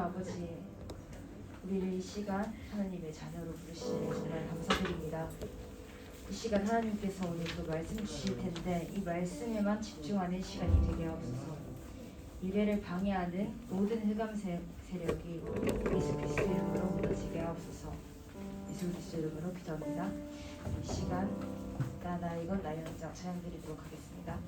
아버지, 우리를 이 시간 하나님의 자녀로 부르시니 정말 감사드립니다. 이 시간 하나님께서 오늘 또 말씀 주실 텐데 이 말씀에만 집중하는 시간이 되게 하옵소서. 예배를 방해하는 모든 흑암 세력이 예수 그리스도 이름으로 무너지게 하옵소서. 예수 그리스도 이름으로 기도합니다. 이 시간 나 이건 나의 영장 찬양 드리도록 하겠습니다.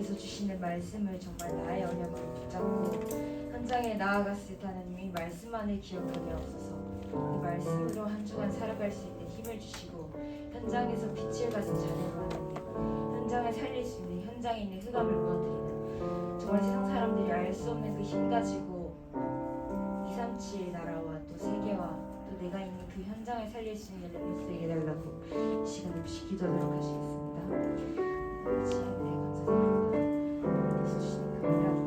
하나님께서 주시는 말씀을 정말 나의 언약으로 붙잡고 현장에 나아갔을 때 하나님 이 말씀만을 기억하게 하옵소서. 이 말씀으로 한 주간 살아갈 수 있는 힘을 주시고 현장에서 빛을 가진 자녀로 하나님 현장을 살릴 수 있는 현장에 있는 흑암을 무너뜨리는 정말 세상 사람들이 알 수 없는 그 힘 가지고 237 나라와 또 세계와 또 내가 있는 그 현장을 살릴 수 있는 능력 있게 해달라고 이 시간 없이 기도하도록 하시겠습니다. 아버지 감사드립니다. 예수 주시는 그 은혜로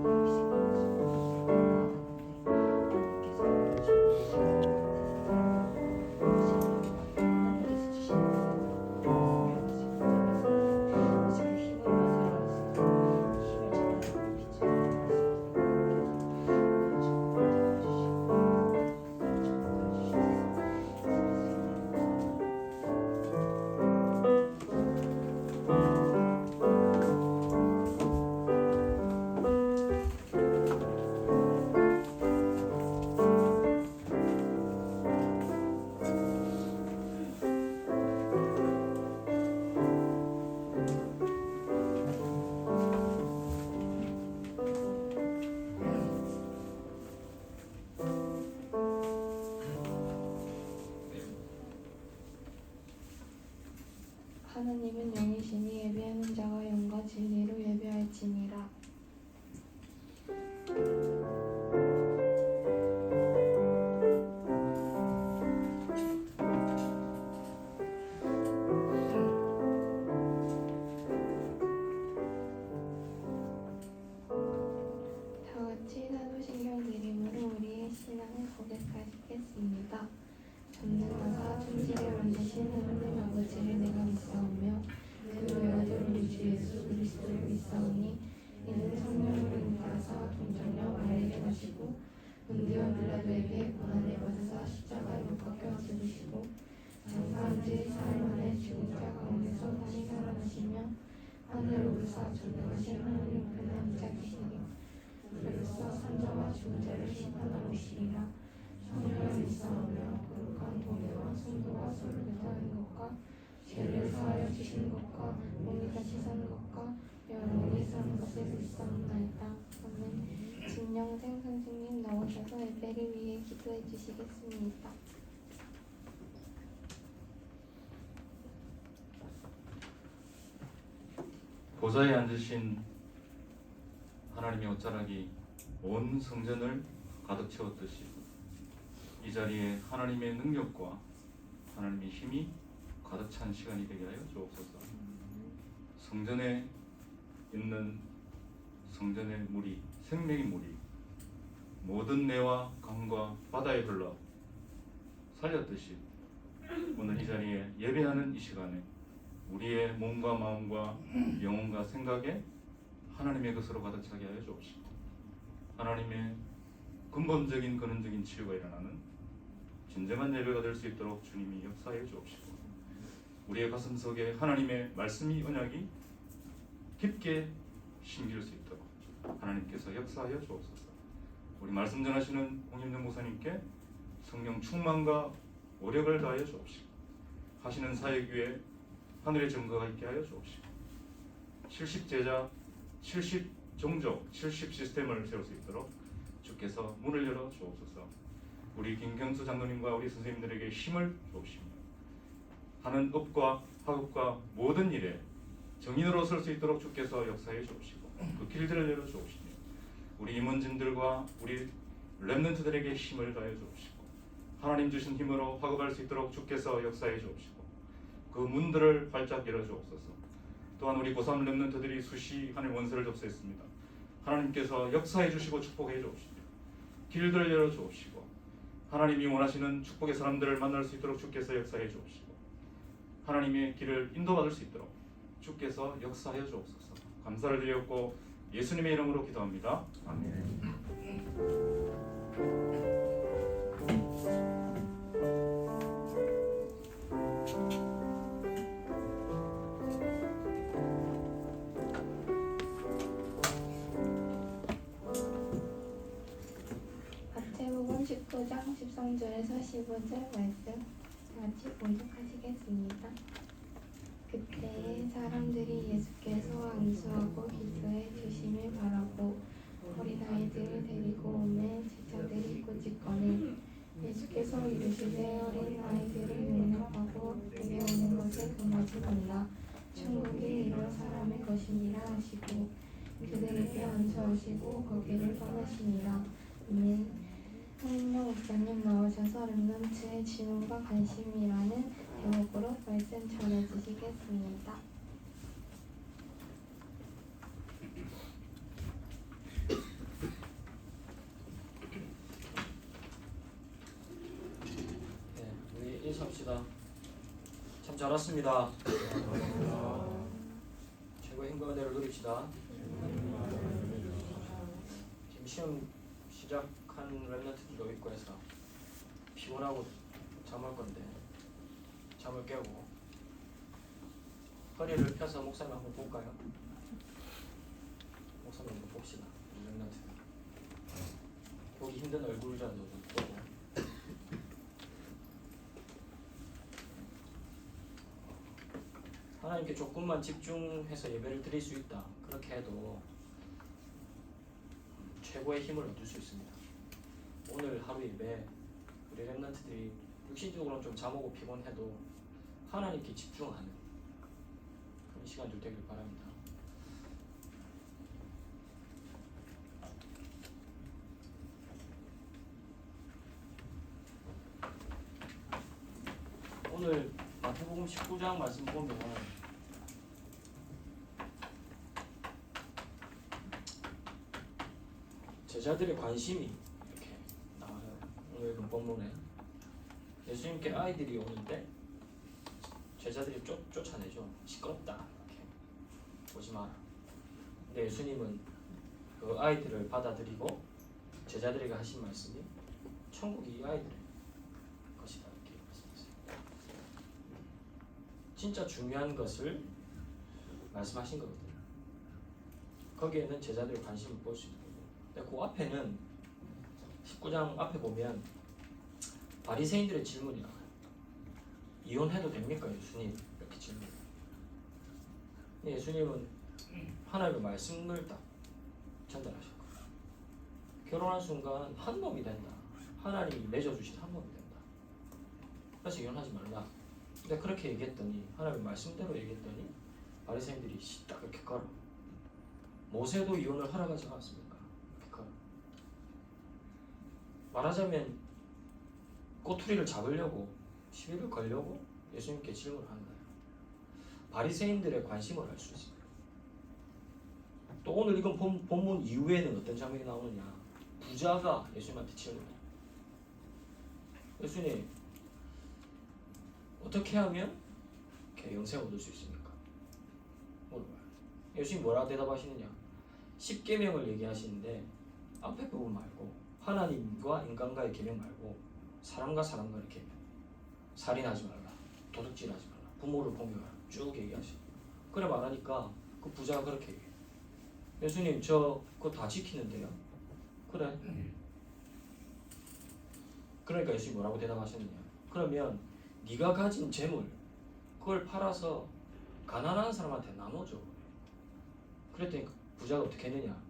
미치니라. 다같이 사도신경 드림으로 우리의 신앙을 고백하시겠습니다. 전능하사 천지를 만드신 하나님 아버지를 내가 믿사오며 그 외아들 우리 주 예수 그리스도를 믿사오니 이는 성령으로 인하사 동정녀 마리아에게 나시고 은비와 빌라도에게 고난을 받으사 십자가에 못 박혀 죽으시고 장사한 지 사흘 만에 죽은 자 가운데서 다시 살아나시며 하늘로 오르사 전능하신 하나님 우편에 앉아계시니 그리스도 산자와 죽은 자를 심판하러 오시리라. 성령을 믿사오며 거룩한 교회와 성도가 서로 교통하는 것과 죄를 사하여 주시는 것과 몸이 다시 사는 것과 영원히 사는 것을 믿사옵나이다. 아멘. 진영생 선생님 나오셔서 예배를 위해 기도해 주시겠습니다. 보좌에 앉으신 하나님의 옷자락이 온 성전을 가득 채웠듯이 이 자리에 하나님의 능력과 하나님의 힘이 가득 찬 시간이 되게 하여 주옵소서. 성전에 있는 성전의 물이 생명의 물이 모든 내와 강과 바다에 흘러 살렸듯이 오늘 이 자리에 예배하는 이 시간에 우리의 몸과 마음과 영혼과 생각에 하나님의 것으로 가득 차게 하여 주옵시고 하나님의 근본적인 근원적인 치유가 일어나는 진정한 예배가 될 수 있도록 주님이 역사해 주옵시고 우리의 가슴속에 하나님의 말씀이 언약이 깊게 심길 수 있도록 하나님께서 역사하여 주옵소서. 우리 말씀 전하시는 홍임정 목사님께 성령 충만과 오력을 다하여 주옵시고 하시는 사역 위에 하늘의 증거가 있게 하여 주옵시고 70제자, 70종족, 70시스템을 세울 수 있도록 주께서 문을 열어 주옵소서. 우리 김경수 장로님과 우리 선생님들에게 힘을 주옵시며 하는 업과 학업과 모든 일에 정인으로 설 수 있도록 주께서 역사해 주옵시고 그 길들을 열어 주옵시며 우리 임원진들과 우리 렘넌트들에게 힘을 다해 주옵시고 하나님 주신 힘으로 학업할 수 있도록 주께서 역사해 주옵시고 그 문들을 활짝 열어 주옵소서. 또한 우리 고3 렘넌트들이 수시간의 원서를 접수했습니다. 하나님께서 역사해 주시고 축복해 주옵시며 길들을 열어 주옵시고 하나님이 원하시는 축복의 사람들을 만날 수 있도록 주께서 역사해 주옵시고 하나님의 길을 인도받을 수 있도록 주께서 역사하여 주옵소서. 감사를 드렸고 예수님의 이름으로 기도합니다. 아멘. 마태복음 19장 13절에서 15절 말씀 같이 봉독하시겠습니다. 그때 사람들이 예수께서 안수하고 기도해 주심을 바라고 어린아이들을 데리고 오매 제자들이 꾸짖거늘 예수께서 이르시되 어린아이들을 용납하고 내게 오는 것에 금하지 말라. 천국이 이런 사람의 것이니라 하시고 그들에게 안수하시고 거기를 떠나시니라. 아멘. 홍인영 목사님 나오셔서 렘넌트의 질문과 관심이라는 제목으로 말씀 전해주시겠습니다. 네, 우리 인사합시다. 참 잘 왔습니다. 최고의 힘과 은혜를 누립시다. 지금 시험 시작한 렘넌트들도 있고 해서 피곤하고 잠올 건데 잠을 깨고 허리를 펴서 목사님 한번 볼까요? 목사님 한번 봅시다. 렘넌트 보기 힘든 얼굴이라도 보고 하나님께 조금만 집중해서 예배를 드릴 수 있다. 그렇게 해도 최고의 힘을 얻을 수 있습니다. 오늘 하루 예배 우리 렘넌트들이 육신적으로는 좀 잠오고 피곤해도 하나님께 집중하는 그런 시간 줄 되길 바랍니다. 오늘 마태복음 19장 말씀 보면 제자들의 관심이 이렇게 나와요. 오늘 본문에 예수님께 아이들이 오는데 제자들이 쫓아내죠. 시끄럽다. 이렇게 오지 마라. 근데 예수님은 그 아이들을 받아들이고 제자들에게 하신 말씀이 천국이 이 아이들의 것이다. 이렇게 말씀하세요. 진짜 중요한 것을 말씀하신 거거든요. 거기에는 제자들의 관심을 볼 수 있는 거고. 근데 그 앞에는 19장 앞에 보면 바리새인들의 질문이 나와요. 이혼해도 됩니까, 예수님? 이렇게 질문. 근데 예수님은 하나님의 말씀을 딱 전달하셨고, 결혼한 순간 한 몸이 된다. 하나님이 맺어주신 한 몸이 된다. 그래서 이혼하지 말라. 근데 그렇게 얘기했더니, 하나님의 말씀대로 얘기했더니 바리새인들이 딱 이렇게 걸어. 모세도 이혼을 허락하지 않았습니까? 이렇게 걸어. 말하자면 꼬투리를 잡으려고, 시비를 걸려고 예수님께 질문을 한 거예요. 바리새인들의 관심을 알 수 있습니다. 또 오늘 이건 본문 이후에는 어떤 장면이 나오느냐? 부자가 예수님한테 질문해요. 예수님, 어떻게 하면 이렇게 영생을 얻을 수 있습니까? 물어봐요. 예수님 뭐라고 대답하시느냐? 10계명을 얘기하시는데 앞에 부분 말고 하나님과 인간과의 계명 말고 사람과 사람과의 계명, 살인하지 말라, 도둑질하지 말라, 부모를 공경하라 쭉 얘기하시고, 그래 말하니까 그 부자가 그렇게 얘기해요. 예수님 저 그거 다 지키는데요. 그래. 그러니까 예수님이 뭐라고 대답하셨느냐? 그러면 네가 가진 재물 그걸 팔아서 가난한 사람한테 나눠줘. 그랬더니 부자가 어떻게 했느냐?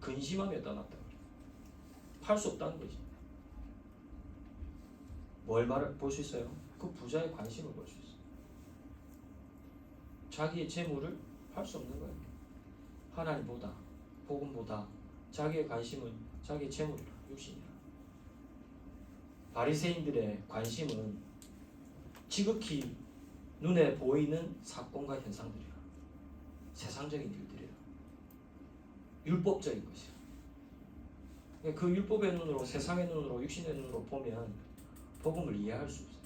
근심하며 떠났다. 팔 수 없다는 거지. 뭘 볼 수 있어요? 그 부자의 관심을 볼 수 있어요. 자기의 재물을 팔 수 없는 거예요. 하나님보다, 복음보다 자기의 관심은 자기의 재물이라, 육신이라. 바리새인들의 관심은 지극히 눈에 보이는 사건과 현상들이라, 세상적인 일들이라, 율법적인 것이라. 그 율법의 눈으로, 세상의 눈으로, 육신의 눈으로 보면 복음을 이해할 수 없어요.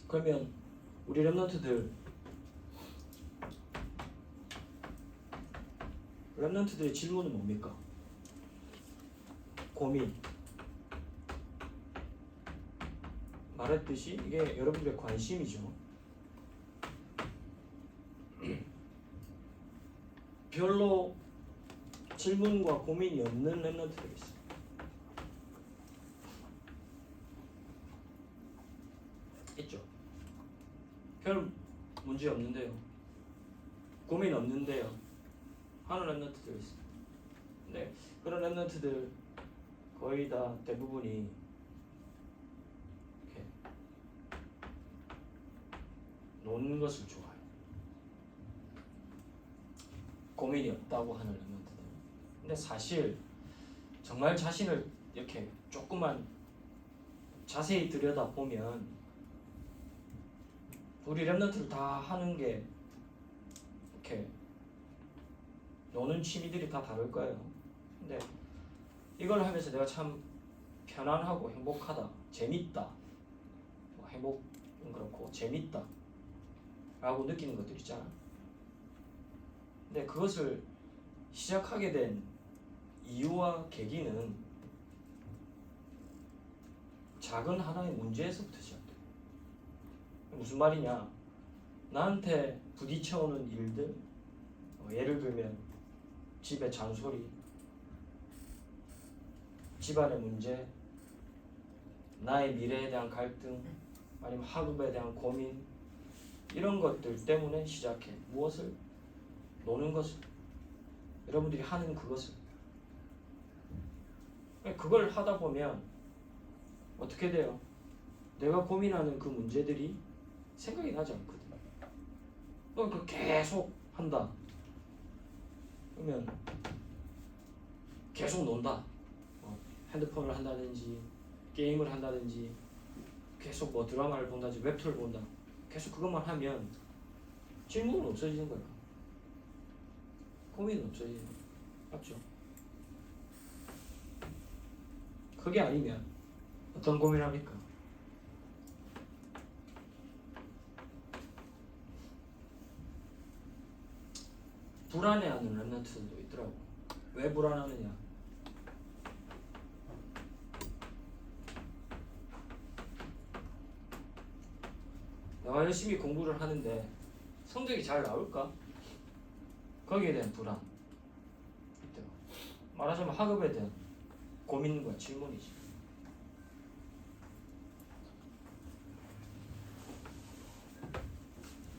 그러면 우리 렘넌트들의 질문은 뭡니까? 고민. 말했듯이 이게 여러분들의 관심이죠. 별로 질문과 고민이 없는 렘넌트들이 있어요. 있죠. 별 문제 없는데요. 고민 없는데요. 하는 렘넌트들이 있어요. 근데 그런 렘넌트들 거의 다 대부분이 이렇게 노는 것을 좋아해요. 고민이 없다고 하는 렘넌트들. 근데 사실 정말 자신을 이렇게 조금만 자세히 들여다보면 우리 렘넌트를 다 하는 게 이렇게 노는 취미들이 다 다를 거예요. 근데 이걸 하면서 내가 참 편안하고 행복하다, 재밌다, 뭐 행복은 그렇고 재밌다 라고 느끼는 것들 있잖아. 근데 그것을 시작하게 된 이유와 계기는 작은 하나의 문제에서부터 시작돼. 무슨 말이냐? 나한테 부딪혀오는 일들, 예를 들면 집의 잔소리, 집안의 문제, 나의 미래에 대한 갈등, 아니면 학업에 대한 고민, 이런 것들 때문에 시작해. 무엇을? 노는 것을. 여러분들이 하는 그것을. 그걸 하다 보면 어떻게 돼요? 내가 고민하는 그 문제들이 생각이 나지 않거든. 그걸 계속 한다. 그러면 계속 논다. 핸드폰을 한다든지 게임을 한다든지 계속 뭐 드라마를 본다든지 웹툰을 본다. 계속 그것만 하면 질문은 없어지는 거야. 고민은 없어지는 거야. 맞죠? 그게 아니면 어떤 고민합니까? 불안해하는 랩런트들도 있더라고. 왜 불안하느냐? 내가 열심히 공부를 하는데 성적이 잘 나올까? 거기에 대한 불안. 있더라고. 말하자면 학업에 대한 고민과 질문이지.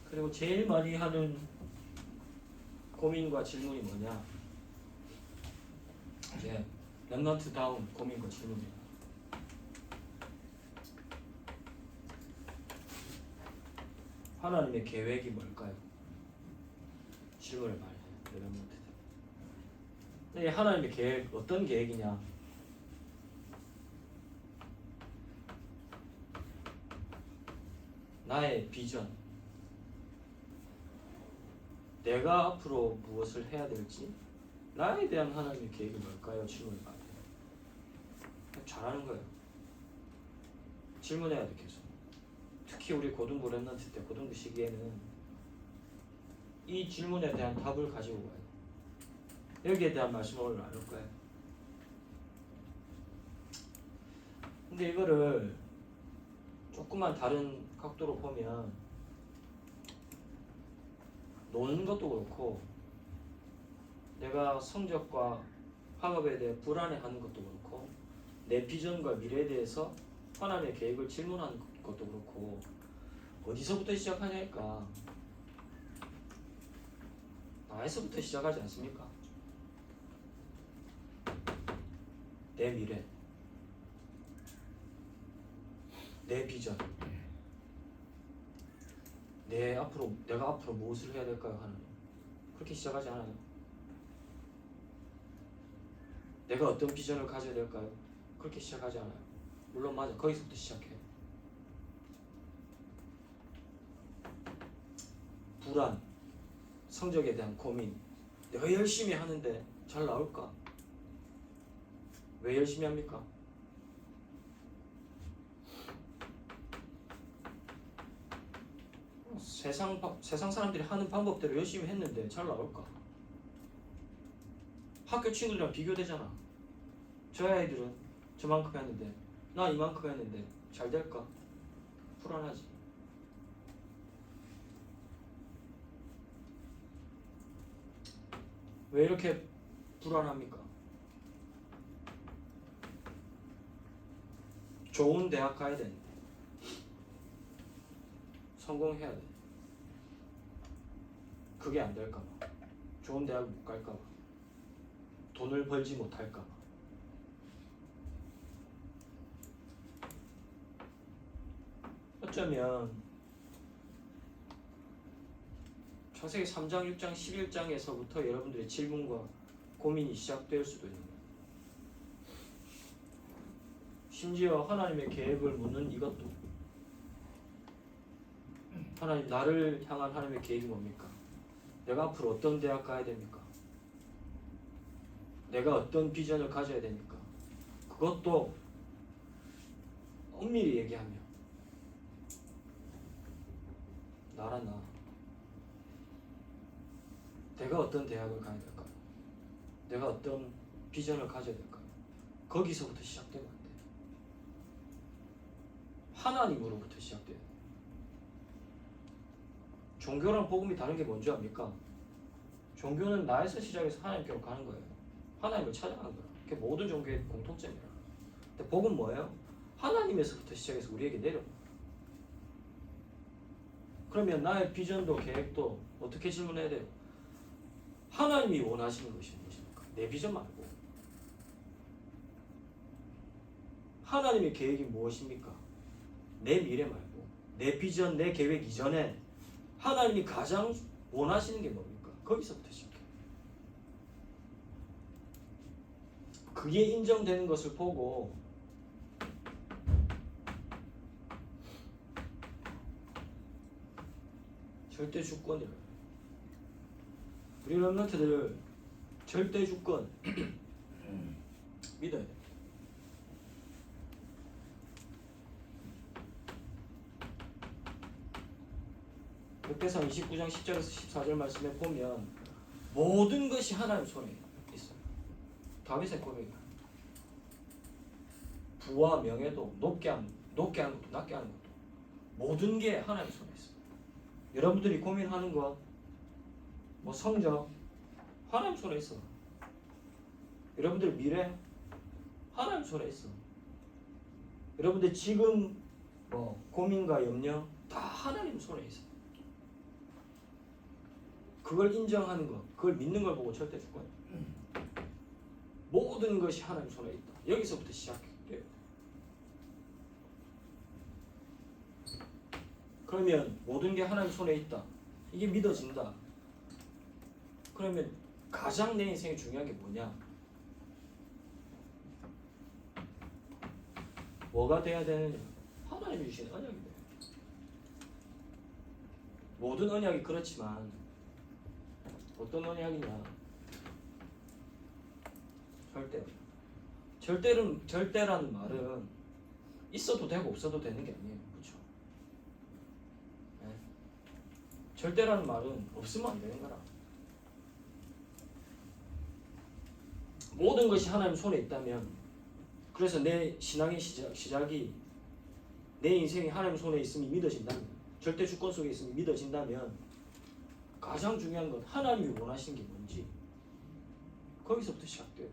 그리고 제일 많이 하는 고민과 질문이 뭐냐? 이제 랩런트다운 고민과 질문이야. 하나님의 계획이 뭘까요? 질문을 많이 해요. 랩런트들. 근데 이 하나님의 계획 어떤 계획이냐? 나의 비전, 내가 앞으로 무엇을 해야 될지, 나에 대한 하나님의 계획이 뭘까요? 질문을 많이 해요. 잘하는 거예요. 질문해야 돼 계속. 특히 우리 고등부 랩런트 때, 고등부 시기에는 이 질문에 대한 답을 가지고 가요. 여기에 대한 말씀을 오늘 나눌 거예요. 근데 이거를 조금만 다른 각도로 보면 노는 것도 그렇고 내가 성적과 학업에 대해 불안해하는 것도 그렇고 내 비전과 미래에 대해서 하나님의 계획을 질문하는 것도 그렇고 어디서부터 시작하냐니까 나에서부터 시작하지 않습니까? 내 미래, 내 비전, 내가 앞으로 무엇을 해야 될까요? 하나님 그렇게 시작하지 않아요? 내가 어떤 비전을 가져야 될까요? 그렇게 시작하지 않아요? 물론 맞아, 거기서부터 시작해. 불안, 성적에 대한 고민, 내가 열심히 하는데 잘 나올까? 왜 열심히 합니까? 세상 사람들이 하는 방법대로 열심히 했는데 잘 나올까? 학교 친구들이랑 비교되잖아. 저 아이들은 저만큼 했는데 나 이만큼 했는데 잘 될까? 불안하지. 왜 이렇게 불안합니까? 좋은 대학 가야 되는데 성공해야 돼. 그게 안 될까 봐. 좋은 대학 못 갈까 봐. 돈을 벌지 못할까 봐. 어쩌면 창세기 3장, 6장, 11장에서부터 여러분들의 질문과 고민이 시작될 수도 있는 거예요. 심지어 하나님의 계획을 묻는 이것도 하나님, 나를 향한 하나님의 계획이 뭡니까? 내가 앞으로 어떤 대학 가야 됩니까? 내가 어떤 비전을 가져야 됩니까? 그것도 엄밀히 얘기하면 나란 나, 내가 어떤 대학을 가야 될까요? 내가 어떤 비전을 가져야 될까요? 거기서부터 시작되면 안 돼요. 하나님으로부터 시작돼요. 종교랑 복음이 다른 게 뭔지 압니까? 종교는 나에서 시작해서 하나님께로 가는 거예요. 하나님을 찾아가는 거예요. 그게 모든 종교의 공통점이라. 근데 복음 뭐예요? 하나님에서부터 시작해서 우리에게 내려. 그러면 나의 비전도 계획도 어떻게 질문해야 돼요? 하나님이 원하시는 것이 무엇입니까? 내 비전 말고 하나님의 계획이 무엇입니까? 내 미래 말고 내 비전, 내 계획 이전에 하나님이 가장 원하시는 게 뭡니까? 거기서부터 시작해요. 그게 인정되는 것을 보고 절대 주권이라. 우리 렘넌트들 절대 주권 믿어야 돼. 역대상 29장 10절에서 14절 말씀에 보면 모든 것이 하나님 손에 있어요. 다윗의 고백이야. 부와 명예도 높게 하는 것도 낮게 하는 것도 모든 게 하나님 손에 있어요. 여러분들이 고민하는 것, 뭐 성적, 하나님 손에 있어. 여러분들 미래, 하나님 손에 있어. 여러분들 지금 뭐 고민과 염려 다 하나님 손에 있어. 그걸 인정하는 것, 그걸 믿는 걸 보고 절대 주권. 모든 것이 하나님 손에 있다. 여기서부터 시작해요. 그러면 모든 게 하나님 손에 있다. 이게 믿어진다. 그러면 가장 내 인생에 중요한 게 뭐냐? 뭐가 돼야 되느냐? 하나님이 주신 언약이 돼. 모든 언약이 그렇지만 어떤 언약이냐? 절대라는 말은 있어도 되고 없어도 되는 게 아니에요. 그렇죠? 네? 절대라는 말은 없으면 안 되는 거라. 모든 것이 하나님 손에 있다면, 그래서 내 신앙의 시작이 내 인생이 하나님 손에 있음이 믿어진다면, 절대 주권 속에 있음이 믿어진다면 가장 중요한 건 하나님이 원하시는 게 뭔지 거기서부터 시작돼요.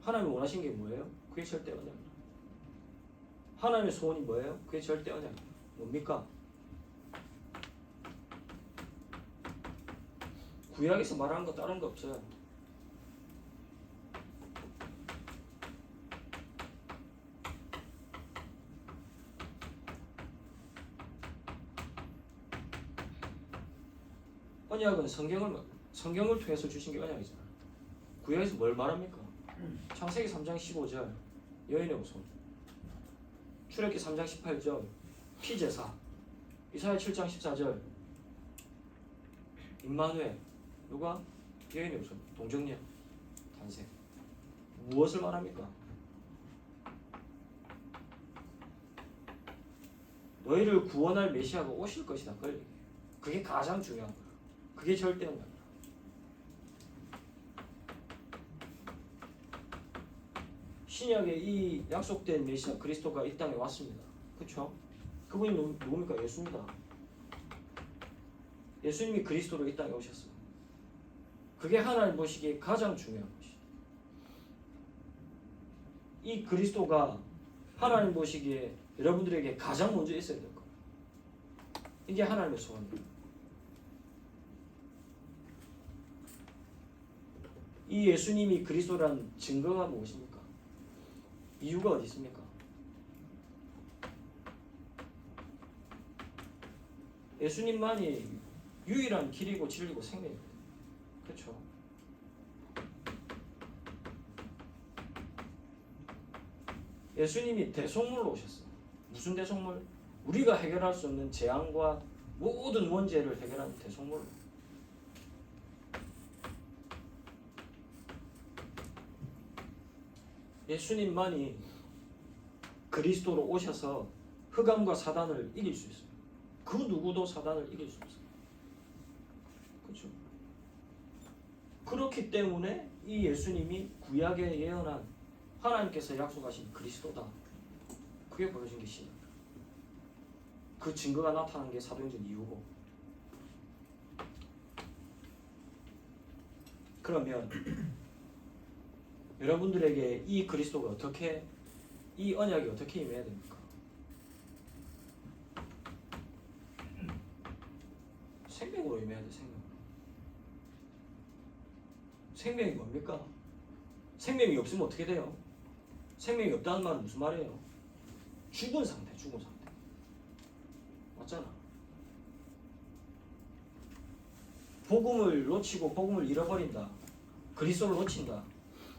하나님이 원하시는 게 뭐예요? 그게 절대 언약이에요. 하나님의 소원이 뭐예요? 그게 절대 언약이에요. 뭡니까? 구약에서 말하는 거 다른 거 없어요. 언약은 성경을 통해서 주신 게 언약이잖아요. 구약에서 뭘 말합니까? 창세기 3장 15절 여인의 후손, 출애굽기 3장 18절 피제사, 이사야 7장 14절 임마누엘, 누가? 여인의 후손, 동정녀 탄생. 무엇을 말합니까? 너희를 구원할 메시아가 오실 것이다. 그게 가장 중요한 거야. 그게 절대 언약이야. 신약에 이 약속된 메시아 그리스도가 이 땅에 왔습니다. 그렇죠? 그분이 누굽니까? 예수입니다. 예수님이 그리스도로 이 땅에 오셨어요. 그게 하나님 보시기에 가장 중요한 것이죠. 이 그리스도가 하나님 보시기에 여러분들에게 가장 먼저 있어야 될 거예요. 이게 하나님의 소원이에요. 이 예수님이 그리스도란 증거가 무엇입니까? 이유가 어디 있습니까? 예수님만이 유일한 길이고 진리고 생명이거든요. 그렇죠? 예수님이 대속물로 오셨어요. 무슨 대속물? 우리가 해결할 수 없는 재앙과 모든 문제를 해결하는 대속물로. 예수님만이 그리스도로 오셔서 흑암과 사단을 이길 수 있어요. 그 누구도 사단을 이길 수 없어요. 그렇죠? 그렇기 때문에 이 예수님이 구약에 예언한 하나님께서 약속하신 그리스도다. 그게 보여진 게 신약. 그 증거가 나타난 게 사도행전 이후고. 그러면 여러분들에게 이 그리스도가 어떻게, 이 언약이 어떻게 임해야 됩니까? 생명으로 임해야 돼. 생명으로. 생명이 뭡니까? 생명이 없으면 어떻게 돼요? 생명이 없다는 말은 무슨 말이에요? 죽은 상태, 죽은 상태. 맞잖아. 복음을 놓치고 복음을 잃어버린다. 그리스도를 놓친다.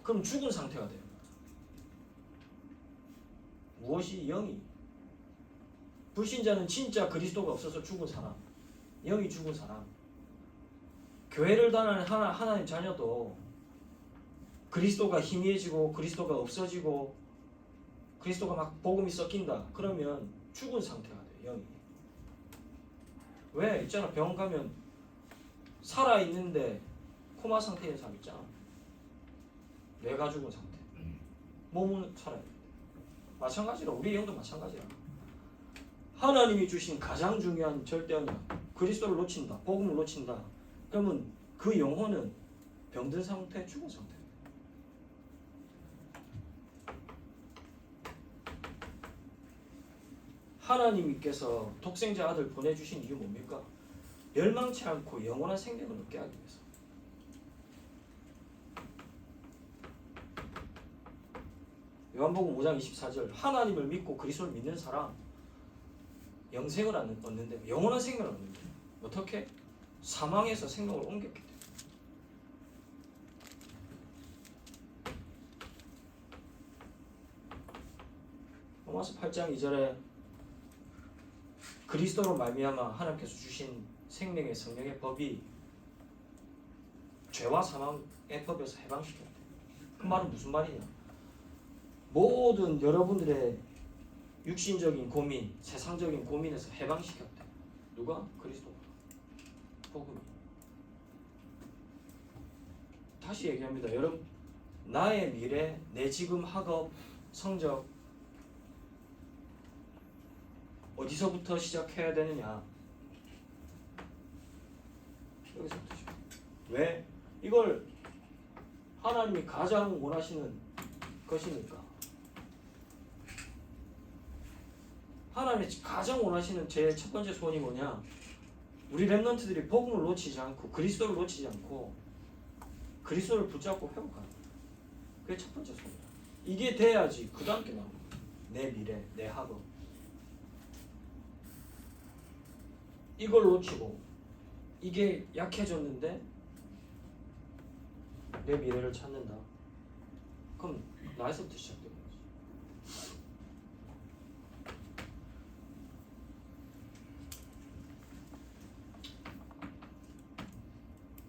그럼 죽은 상태가 돼요. 무엇이? 영이. 불신자는 진짜 그리스도가 없어서 죽은 사람. 영이 죽은 사람. 교회를 다니는 하나님 자녀도 그리스도가 희미해지고 그리스도가 없어지고 그리스도가 막 복음이 섞인다. 그러면 죽은 상태가 돼요. 영이. 왜? 있잖아. 병원 가면 살아있는데 코마 상태인 사람 있잖아. 뇌가 죽은 상태. 몸은 살아있는데. 마찬가지로 우리 영도 마찬가지야. 하나님이 주신 가장 중요한 절대 언약. 그리스도를 놓친다. 복음을 놓친다. 그러면 그 영혼은 병든 상태, 죽은 상태. 하나님께서 독생자 아들 보내주신 이유 뭡니까? 멸망치 않고 영원한 생명을 얻게 하기 위해서. 요한복음 5장 24절 하나님을 믿고 그리스도를 믿는 사람 영생을 얻는데 영원한 생명을 얻는데 어떻게? 사망에서 생명을 옮겼기 때문에. 로마서 8장 2절에 그리스도로 말미암아 하나님께서 주신 생명의 성령의 법이 죄와 사망의 법에서 해방시켰대. 그 말은 무슨 말이냐? 모든 여러분들의 육신적인 고민, 세상적인 고민에서 해방시켰대. 누가? 그리스도가. 복음이. 다시 얘기합니다. 여러분, 나의 미래, 내 지금 학업, 성적 어디서부터 시작해야 되느냐? 여기서부터 시작. 왜? 이걸 하나님이 가장 원하시는 것이니까. 하나님이 가장 원하시는 제 첫 번째 소원이 뭐냐? 우리 렘넌트들이 복음을 놓치지 않고 그리스도를 놓치지 않고 그리스도를 붙잡고 회복하는 거예요. 그게 첫 번째 소원이야. 이게 돼야지 그 다음 게 나옵니다. 내 미래, 내 학업. 이걸 놓치고 이게 약해졌는데 내 미래를 찾는다. 그럼 나에서부터 시작되는 거지.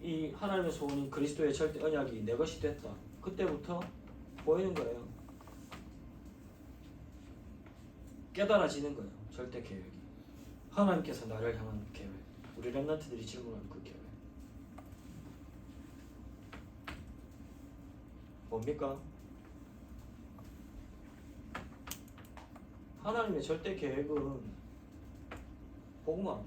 이 하나님의 소원인 그리스도의 절대 언약이 내 것이 됐다. 그때부터 보이는 거예요. 깨달아지는 거예요. 절대 계획이. 하나님께서 나를 향한 계획. 우리 렘넌트들이 질문하는 그 계획. 뭡니까? 하나님의 절대 계획은 복음화.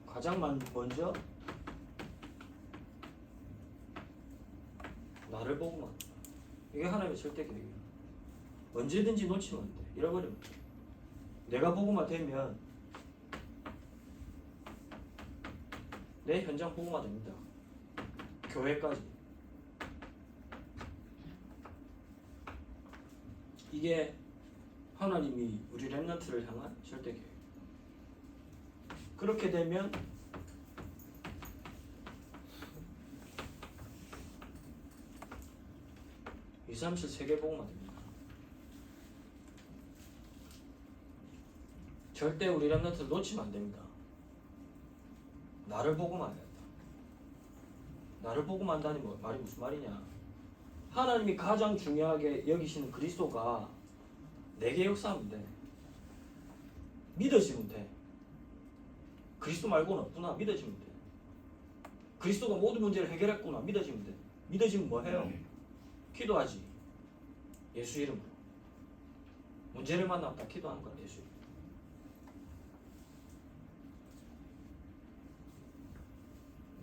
가장 먼저 나를 복음화. 이게 하나님의 절대 계획이야. 언제든지 놓치면 안 돼. 잃어버리면 안 돼. 내가 복음화 되면 내 현장 복음화 됩니다. 교회까지. 이게 하나님이 우리 렘넌트를 향한 절대 계획. 그렇게 되면 유삼실 세계 복음화 됩니다. 절대 우리 렘넌트를 놓치면 안 됩니다. 나를 복음화해야 된다. 나를 복음한다니 말이 무슨 말이냐? 하나님이 가장 중요하게 여기시는 그리스도가 내게 역사하면 돼. 믿어지면 돼. 그리스도 말고는 없구나. 믿어지면 돼. 그리스도가 모든 문제를 해결했구나. 믿어지면 돼. 믿어지면 뭐 해요? 기도하지. 예수 이름으로. 문제를 만났다. 기도하는 거야. 예수 이름.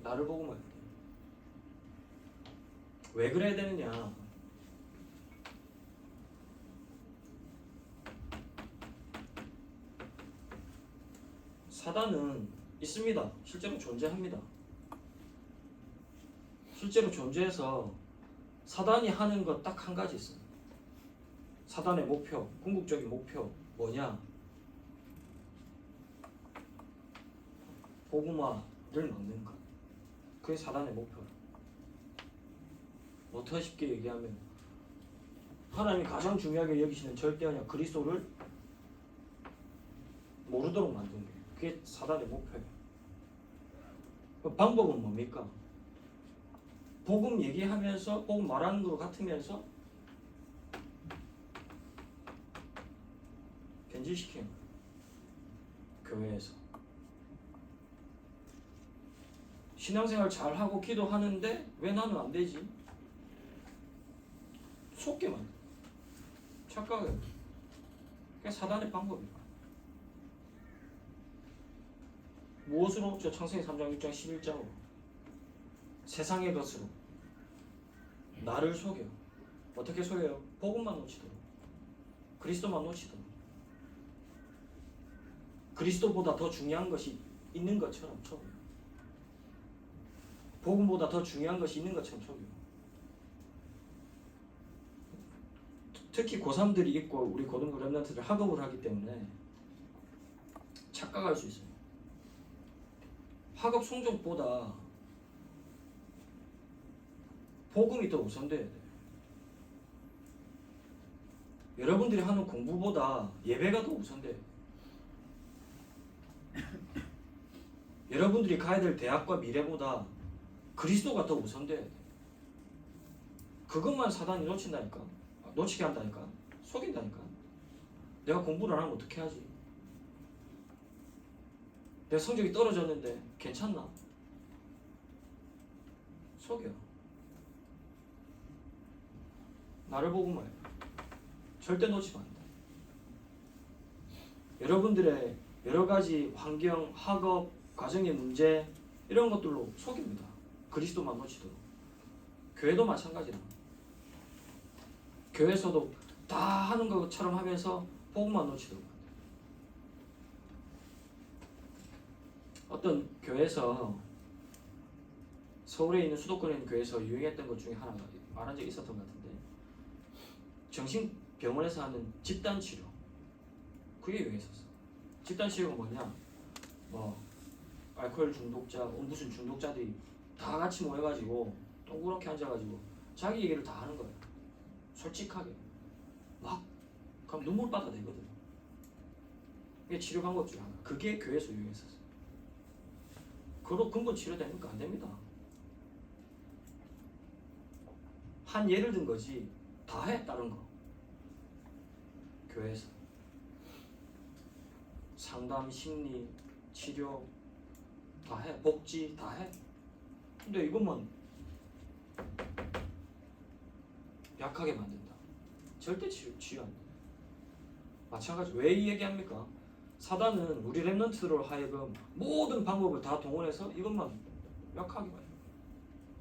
나를 보고 말해. 왜 그래야 되느냐? 사단은 있습니다. 실제로 존재합니다. 실제로 존재해서 사단이 하는 것 딱 한 가지 있어요. 사단의 목표, 궁극적인 목표 뭐냐? 복음화를 막는 것. 그게 사단의 목표예요. 어떻게 쉽게 얘기하면 하나님이 가장 중요하게 여기시는 절대 언약 그리스도를 모르도록 만든 거예요. 그게 사단의 목표예요. 그 방법은 뭡니까? 복음 얘기하면서 복음 말하는 것 같으면서 변질시키는 거예요. 교회에서 신앙생활 잘하고 기도하는데 왜 나는 안 되지? 속게만 착각해요. 그게 사단의 방법이에요. 무엇으로? 저 창세기 3장 6장 11장으로 세상의 것으로 나를 속여. 어떻게 속여요? 복음만 놓치도록, 그리스도만 놓치도록, 그리스도보다 더 중요한 것이 있는 것처럼 속여. 복음보다 더 중요한 것이 있는 것처럼 속여. 특히 고3들이 있고 우리 고등부 랩런트들 학업을 하기 때문에 착각할 수 있어요. 학업 성적보다 복음이 더 우선돼야 돼. 여러분들이 하는 공부보다 예배가 더 우선돼야 돼. 여러분들이 가야 될 대학과 미래보다 그리스도가 더 우선돼야 돼. 그것만 사단이 놓친다니까. 놓치게 한다니까. 속인다니까. 내가 공부를 안 하면 어떻게 하지? 내가 성적이 떨어졌는데 괜찮나? 속여. 나를 보고 말해. 절대 놓치면 안 돼. 여러분들의 여러 가지 환경, 학업, 가정의 문제 이런 것들로 속입니다. 그리스도만 놓치도록. 교회도 마찬가지다. 교회에서도 다 하는 것처럼 하면서 복음만 놓치도록. 어떤 교회에서 서울에 있는 수도권에 있는 교회에서 유행했던 것 중에 하나가 말한 적이 있었던 것 같은데 정신병원에서 하는 집단치료 그게 유행했었어. 집단치료가 뭐냐 뭐 알코올 중독자 무슨 중독자들이 다 같이 모여가지고 동그랗게 앉아가지고 자기 얘기를 다 하는 거야. 솔직하게 막 그럼 눈물바다 되거든. 이게 치료 방법 중에 하나. 그게 교회에서 유행했었어. 그로 근본 치료됩니까? 안 됩니다. 한 예를 든 거지 다 해 다른 거. 교회에서 상담, 심리, 치료 다 해. 복지 다 해. 근데 이것만 약하게 만든다. 절대 치유 안 돼. 마찬가지. 왜 이 얘기합니까? 사단은 우리 랩런트로 하여금 모든 방법을 다 동원해서 이것만 약하게 만든다.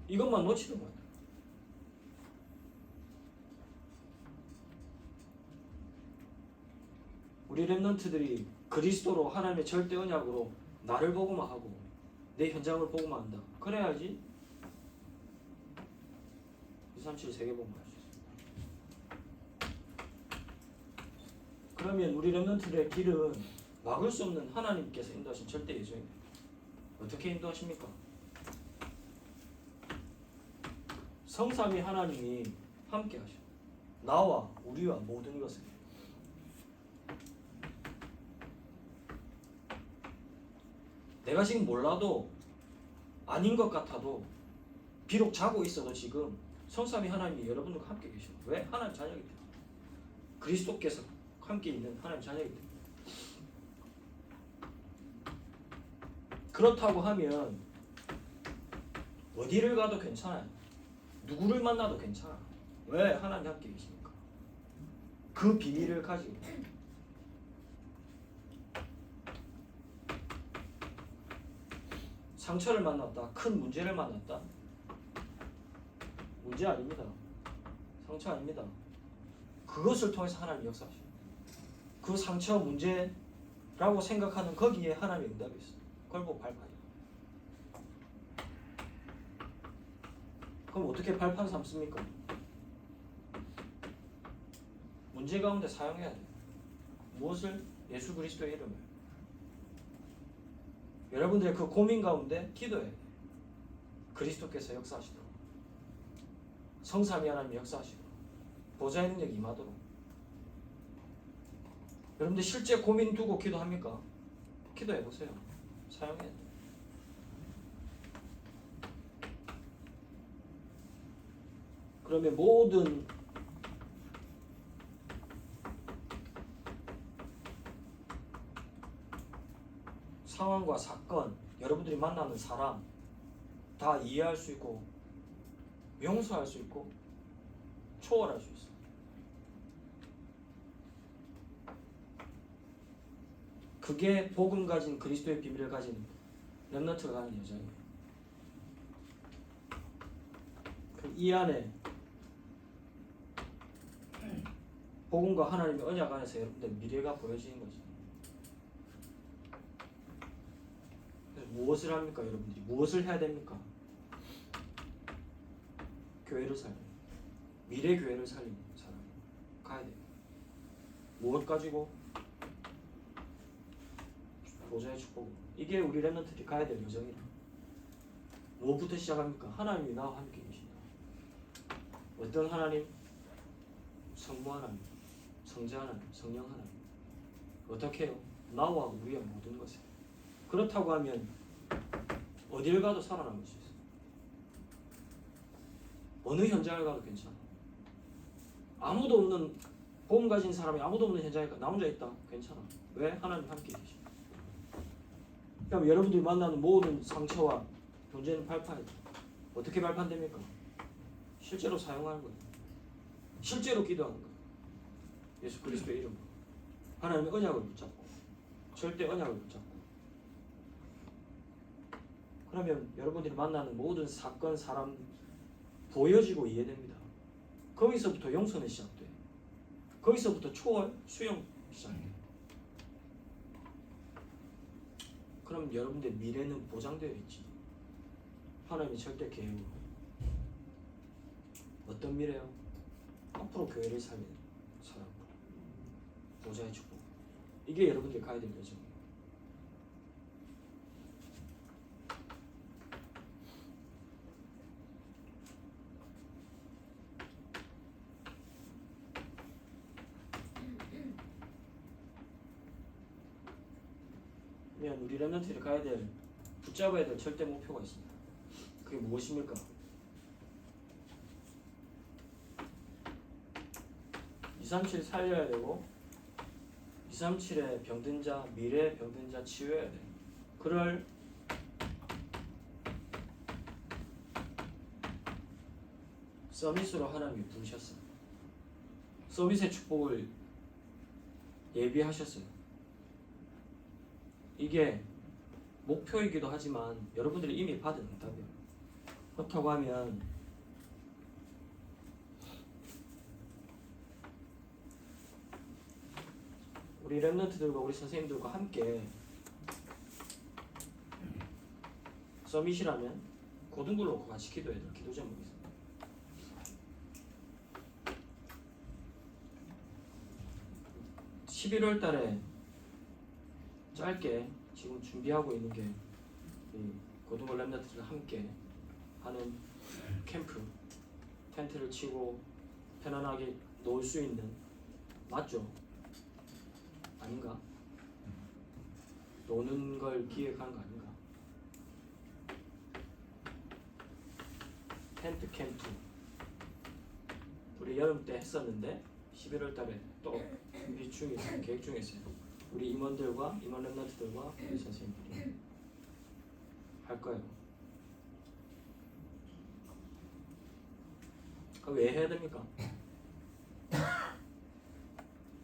이것만 놓치는 거야. 우리 랩런트들이 그리스도로 하나님의 절대 언약으로 나를 보고만 하고 내 현장을 보고만 한다. 그래야지 237 세계복음을 할 수 있습니다. 그러면 우리 랩런트들의 길은 막을 수 없는 하나님께서 인도하신 절대 예정입니다. 어떻게 인도하십니까? 성삼위 하나님이 함께 하셔. 나와 우리와 모든 것을. 내가 지금 몰라도 아닌 것 같아도 비록 자고 있어도 지금 성삼위 하나님이 여러분들과 함께 계셔. 왜? 하나님 자녀이기 때문에. 그리스도께서 함께 있는 하나님 자녀이기 때문에. 그렇다고 하면 어디를 가도 괜찮아요. 누구를 만나도 괜찮아. 왜? 하나님 함께 계시니까. 그 비밀을 가지고 상처를 만났다. 큰 문제를 만났다. 문제 아닙니다. 상처 아닙니다. 그것을 통해서 하나님 역사하셔. 그 상처 문제라고 생각하는 거기에 하나님의 응답이 있어. 그걸 보고 발판이야. 그럼 어떻게 발판 삼습니까? 문제 가운데 사용해야 돼. 무엇을? 예수 그리스도의 이름을. 여러분들의 그 고민 가운데 기도해야 돼. 그리스도께서 역사하시도록. 성삼위 하나님 역사하시도록. 보좌의 능력이 임하도록. 여러분들 실제 고민 두고 기도합니까? 기도해 보세요. 사용해야 돼. 그러면 모든 상황과 사건, 여러분들이 만나는 사람 다 이해할 수 있고 용서할 수 있고 초월할 수 있어. 그게 복음 가진 그리스도의 비밀을 가진 렘넌트가 가는 여정이에요. 그럼 이 안에 복음과 하나님의 언약 안에서 여러분들 미래가 보여지는 거지. 그래서 무엇을 합니까, 여러분들이? 무엇을 해야 됩니까? 교회를 살리는, 미래 교회를 살리는 사람 가야 돼요. 무엇 가지고? 보좌의 축복. 이게 우리 렘넌트들이 가야 될 여정이라. 무엇부터 시작합니까? 하나님이 나와 함께 계신다. 어떤 하나님? 성부 하나님, 성자 하나님, 성령 하나님. 어떻게 해요? 나와 우리의 모든 것을. 그렇다고 하면 어딜 가도 살아남을 수 있어. 어느 현장을 가도 괜찮아. 아무도 없는, 복음 가진 사람이 아무도 없는 현장에 나 혼자 있다. 괜찮아. 왜? 하나님 함께 계시. 그럼 여러분들이 만나는 모든 상처와 문제는 발판이다. 어떻게 발판됩니까? 실제로 사용하는 거예요. 실제로 기도하는 거예요. 예수 그리스도의 이름으로. 하나님의 언약을 붙잡고, 절대 언약을 붙잡고. 그러면 여러분들이 만나는 모든 사건, 사람 보여지고 이해됩니다. 거기서부터 용서는 시작돼. 거기서부터 초월, 수용 시작돼. 그럼 여러분들 미래는 보장되어 있지. 하나님이 절대 계획으로. 어떤 미래요? 앞으로 교회를 살리는 사람으로. 보좌의 축복. 이게 여러분들 가야 될 여정이에요. 그러면 우리 렘넌트들이 가야 될, 붙잡아야 될 절대 목표가 있습니다. 그게 무엇입니까? 237 살려야 되고 237의 병든 자, 미래 병든 자 치유해야 돼. 그럴 서밋으로 하나님이 부르셨어요. 서밋의 축복을 예비하셨어요. 이게 목표이기도 하지만 여러분들이 이미 받은 응답이에요. 그렇다고 하면 우리 렘넌트들과 우리 선생님들과 함께 서밋이라면 고등부 놓고 같이 기도해야 될 기도 제목이 있습니다. (11월) 달에 짧게 지금 준비하고 있는 게 고등부 렘넌트들과 함께 하는 캠프, 텐트를 치고 편안하게 놀 수 있는, 맞죠? 아닌가? 노는 걸 기획한 거 아닌가? 텐트 캠프 우리 여름 때 했었는데 11월 달에 또 준비 중에 있어요. 계획 중에 있어요. 우리 임원들과 임원 렘넌트들과 우리 선생님들이 할 거예요. 왜 해야 됩니까?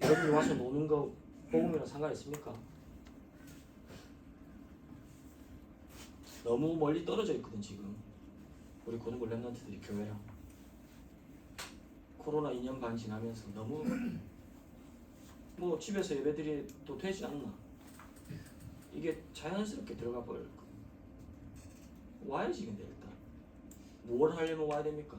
여러분이 와서 노는 거 복음이랑 상관 있습니까? 너무 멀리 떨어져 있거든 지금 우리 고등부 렘넌트들이 교회랑. 코로나 2년 반 지나면서 너무 뭐 집에서 예배드려도 되지 않나. 이게 자연스럽게 들어가 버릴 거예요. 와야지. 근데 일단 뭘 하려면 와야 됩니까?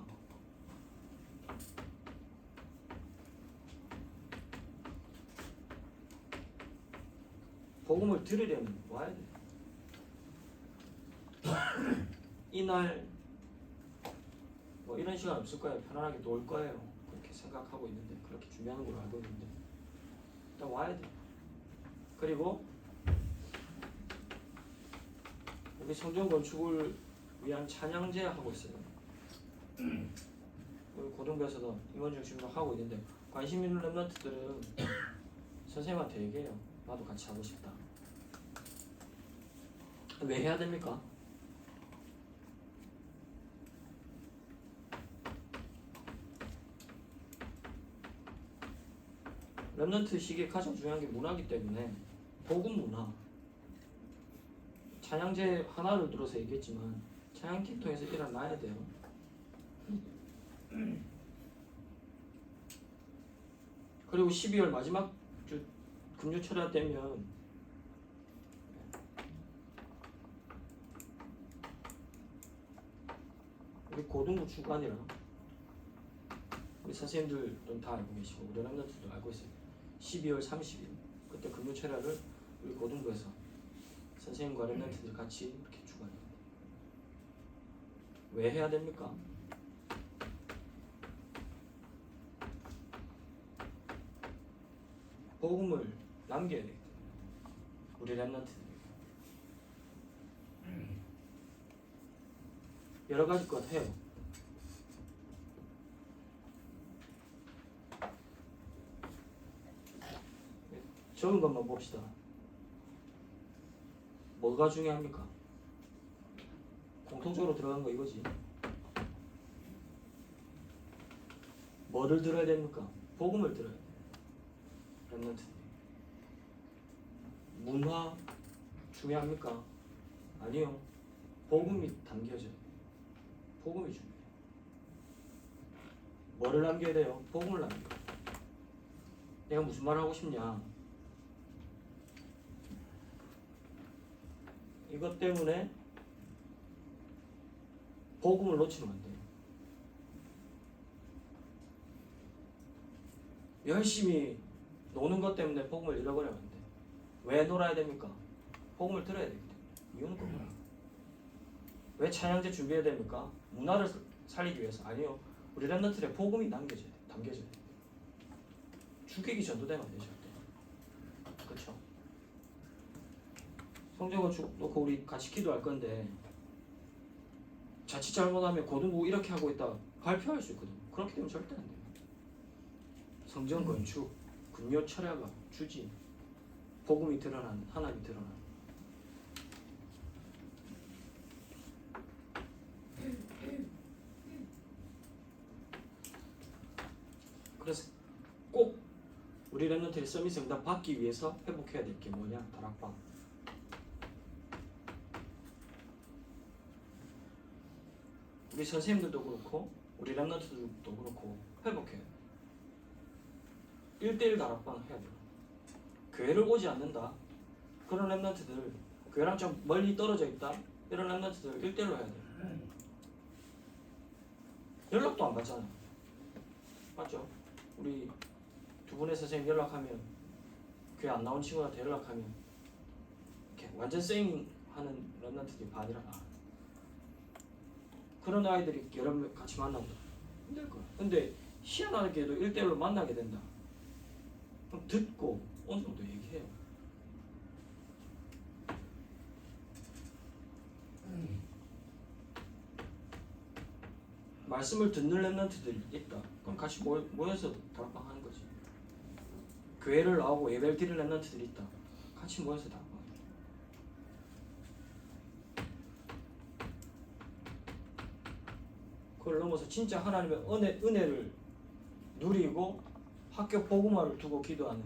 복음을 들으려면 와야 돼. 이날 뭐 이런 시간 없을 거예요. 편안하게 놀 거예요. 그렇게 생각하고 있는데, 그렇게 준비하는 걸로 알고 있는데 일단 와야 돼. 그리고 여기 성전 건축을 위한 찬양제 하고 있어요. 우리 고등부에서도 임원 중심으로 하고 있는데 관심 있는 랩런트들은 선생님한테 얘기해요. 나도 같이 하고 싶다. 왜 해야 됩니까? 랩런트 시기에 가장 중요한 게 문화이기 때문에 복음 문화 찬양제 하나를 들어서 얘기했지만 찬양팀 통해서 일어나야 돼요. 그리고 12월 마지막 주 금요철야 되면 우리 고등부 주간이라 우리 선생님들도 다 알고 계시고 우리 랩런트도 알고 있어요. 12월 30일 그때 금요철야를 우리 고등부에서 선생님과 랩런트들 같이 이렇게 주관해요. 왜 해야 됩니까? 복음을 남겨야 돼요. 우리 랩런트들이 여러 가지 것 해요. 적은 것만 봅시다. 뭐가 중요합니까? 공통적으로 들어간 거 이거지. 뭐를 들어야 됩니까? 복음을 들어야 돼요. 랩런트 문화 중요합니까? 아니요. 복음이 담겨져요. 복음이 중요해요. 뭐를 남겨야 돼요? 복음을 남겨야 돼요. 내가 무슨 말 하고 싶냐? 이것 때문에 복음을 놓치면 안 돼요. 열심히 노는 것 때문에 복음을 잃어버리면 안 돼요. 왜 놀아야 됩니까? 복음을 들어야 되기 때문에. 이유는 그거야. 왜 찬양제 준비해야 됩니까? 문화를 살리기 위해서. 아니요. 우리 랩런트의 복음이 담겨져야 돼요. 죽이기 전도되면 안 되죠. 그렇죠? 성경을 쭉 놓고 우리 같이 기도할 건데 자칫 잘못하면 고등부 이렇게 하고 있다 발표할 수 있거든요. 그렇게 되면 절대 안 돼요. 성전 건축, 금요 철야가 주지, 복음이 드러나는, 하나님이 드러나는. 그래서 꼭 우리 랩런트의 서밋 응답 받기 위해서 회복해야 될 게 뭐냐? 다락방. 우리 선생님들도 그렇고 우리 랩런트들도 그렇고 회복해야 돼요. 1대1 다락방 해야 돼요. 교회를 오지 않는다. 그런 랩런트들, 교회랑 좀 멀리 떨어져 있다. 이런 랩런트들 1대1로 해야 돼요. 연락도 안 받잖아요. 맞죠? 우리 두 분의 선생님 연락하면 교회 안 나온 친구한테 연락하면 이렇게 완전 쌩 하는 랩런트들이 반이라 나. 그런 아이들이 여러 명 같이 만난다. 힘들 거야. 근데 희한하게도 1대1로 만나게 된다. 그럼 듣고 어느 정도 얘기해요. 말씀을 듣는 랩런트들이 있다. 그럼 같이 모여서 다락방 하는 거지. 교회를 나오고 예배를 드리는 랩런트들이 있다. 같이 모여서 다락방. 그걸 넘어서 진짜 하나님의 은혜를 누리고 학교 복음화를 두고 기도하는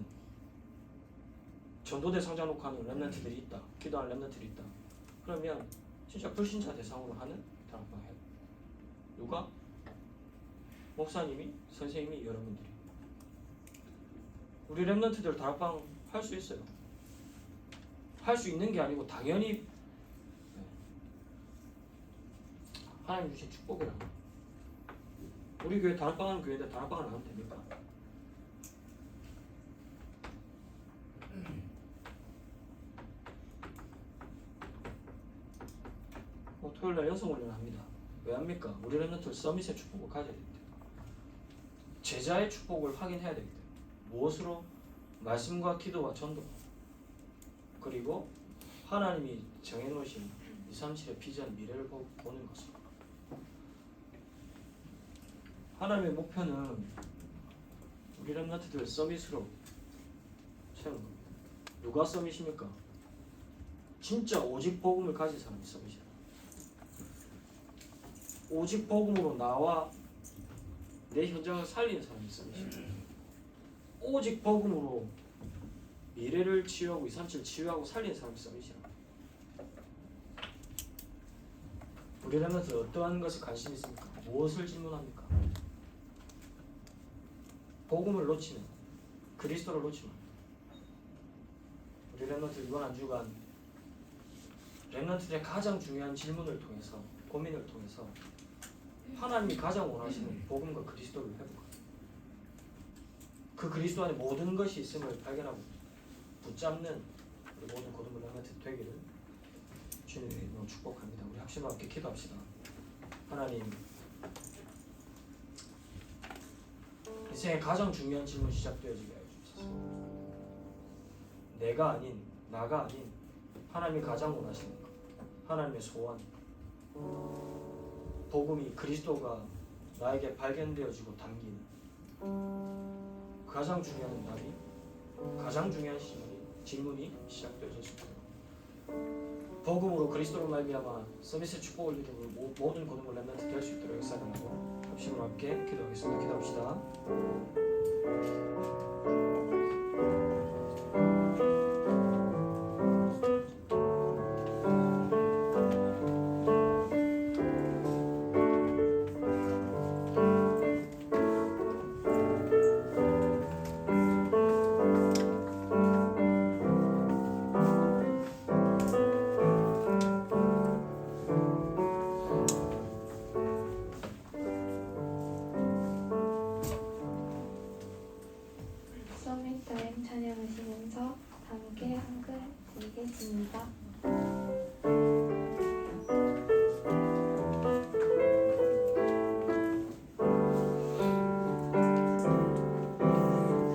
전도대 성장놓고 하는 랩런트들이 있다. 기도하는 랩런트들이 있다. 그러면 진짜 불신자 대상으로 하는 다락방 해요. 누가? 목사님이, 선생님이, 여러분들이. 우리 랩런트들 다락방 할 수 있어요. 할 수 있는 게 아니고 당연히 하나님 주신 축복이라. 우리 교회 다락방 하는 교회인데 다락방을 안 하면 됩니까? 토요일날 여성훈련을 합니다. 왜 합니까? 우리 랩런트 서밋의 축복을 가져야 되기 때문에. 제자의 축복을 확인해야 되기 때문에. 무엇으로? 말씀과 기도와 전도. 그리고 하나님이 정해놓으신 237의 비전, 미래를 보는 것입니다. 하나님의 목표는 우리 렘넌트들 서밋으로 세우는 겁니다. 누가 서밋입니까? 진짜 오직 복음을 가진 사람이 서밋이다. 오직 복음으로 나와 내 현장을 살리는 사람이 서밋입니다. 오직 복음으로 미래를 치유하고 237을 치유하고 살리는 사람이 서밋이다. 우리 렘넌트 어떠한 것에 관심이 있습니까? 무엇을 질문합니까? 복음을 놓치면, 그리스도를 놓치면 우리 렘넌트 이번 한 주간 렘넌트의 가장 중요한 질문을 통해서, 고민을 통해서 하나님이 가장 원하시는 복음과 그리스도를 회복하고 그 그리스도 안에 모든 것이 있음을 발견하고 붙잡는 우리 모든 고등부 렘넌트 되기를 주님으로 축복합니다. 우리 합심과 함께 기도합시다. 하나님, 인생의 가장 중요한 질문 시작되어지게 하여 주옵소서. 내가 아닌, 나가 아닌 하나님이 가장 원하시는 것, 하나님의 소원, 복음이 그리스도가 나에게 발견되어지고 담긴 가장 중요한 응답이, 가장 중요한 질문이 시작되어졌습니다. 복음으로 그리스도로 말미암아 서밋의 축복을 누리는 모든 고등부 렘넌트 될 수 있도록 역사하고 합심으로 함께 기도하겠습니다. 기도합시다. 서밋 타임 찬양하시면서 함께 한글 드리겠습니다.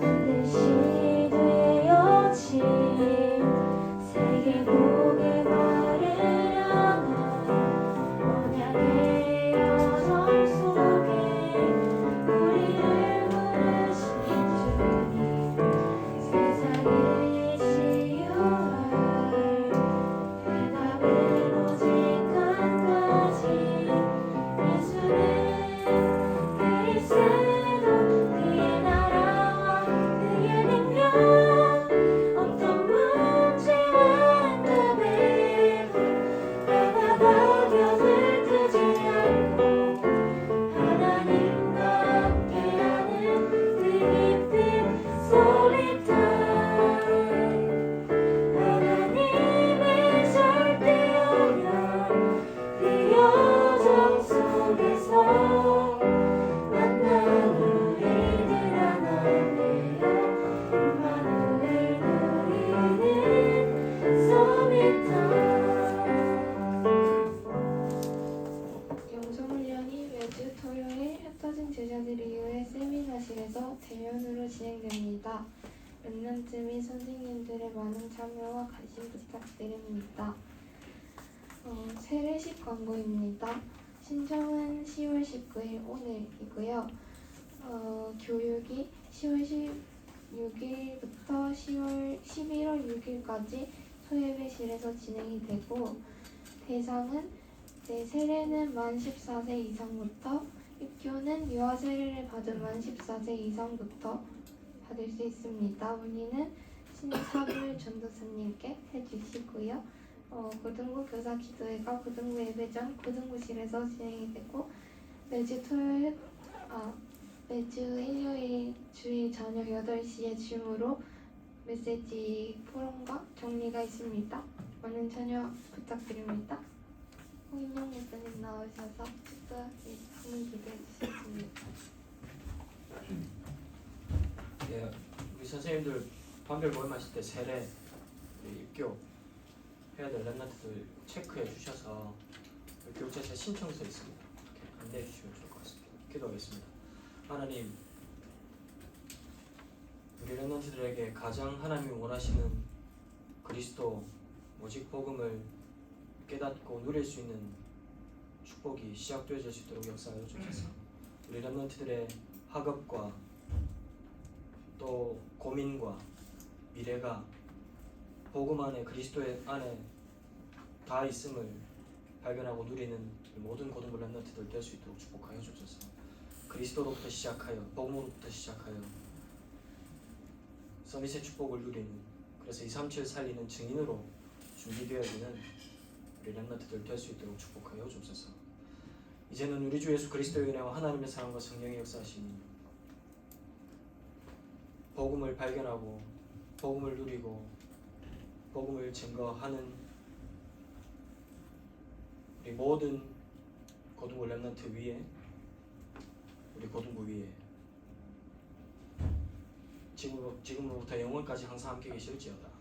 반드시 되어진 세계 복의 말을 향한 언약의 여정 속에 우리를 부르신 주님, 세상을 치유할 해답은 오직 한 가지, 예수는 그리스도, 그의 나라와 그의 능력, 어떤 문제와 응답에도 내가 가격을 두지 않고 하나님과 함께하는 그 깊은 소리타임, 하나님의 절대오면 그 여정 속에서 만난 우리들 하나 되어 임마누엘 누리는 서밋타임. 영성훈련이 매주 토요일 흩어진 제자들을 위해 세미나실에서 대면으로 진행됩니다. 렘넌트 및 선생님들의 많은 참여와 관심 부탁드립니다. 세례식 광고입니다. 신청은 10월 19일 오늘이고요. 교육이 10월 16일부터 11월 6일까지 소예배실에서 진행이 되고, 대상은 세례는 만 14세 이상부터, 입교는 유아 세례를 받은 만 14세 이상부터 받을 수 있습니다. 문의는 신사불 전도사님께 해주시고요. 고등부 교사 기도회가 고등부 예배전 고등부실에서 진행이 되고, 매주 일요일 주일 저녁 8시에 줌으로 메시지 포럼과 정리가 있습니다. 많은 참여 부탁드립니다. 홍인영 목사님 나오셔서 축도하기 한번 기대해 주셨습니다. 예, 우리 선생님들 반별 모임하실 때 세례, 입교 해야 될 렘넌트들 체크해 주셔서 교육자세 신청서 있습니다. 이렇게 안내해 주시면 좋을 것 같습니다. 기도하겠습니다. 하나님, 우리 렘넌트들에게 가장 하나님이 원하시는 그리스도 오직 복음을 깨닫고 누릴 수 있는 축복이 시작되어질 수 있도록 역사하여 주옵소서. 우리 렘넌트들의 학업과 또 고민과 미래가 복음 안에 그리스도의 안에 다 있음을 발견하고 누리는 모든 고등부 렘넌트들 될 수 있도록 축복하여 주옵소서. 그리스도로부터 시작하여 복음으로부터 시작하여 서밋의 축복을 누리는, 그래서 237 살리는 증인으로 준비되어지는 우리 렘넌트들 될 수 있도록 축복하여 주옵소서. 이제는 우리 주 예수 그리스도의 은혜와 하나님의 사랑과 성령의 역사하심이 복음을 발견하고 복음을 누리고 복음을 증거하는 우리 모든 고등부 렘넌트 위에, 우리 고등부 위에 지금으로부터 영원까지 항상 함께 계실지어다.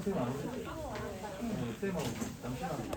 쌤 아니가? 쌤하고 잠시만.